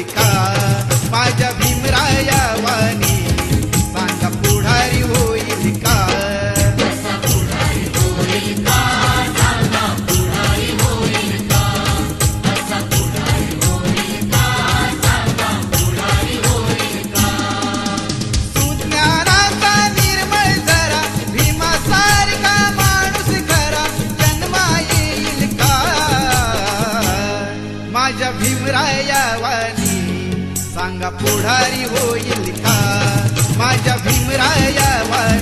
होईल का माझ्या भीमराया वाणी सांगा पुढारी होईल का सुज्ञानाचा निर्मळ जरा भीमासारखा माणूस खरा जन्मा येईल का माझ्या भीमराया वाणी सांगा पुढारी होईल का माझ्या भीमराया वाणी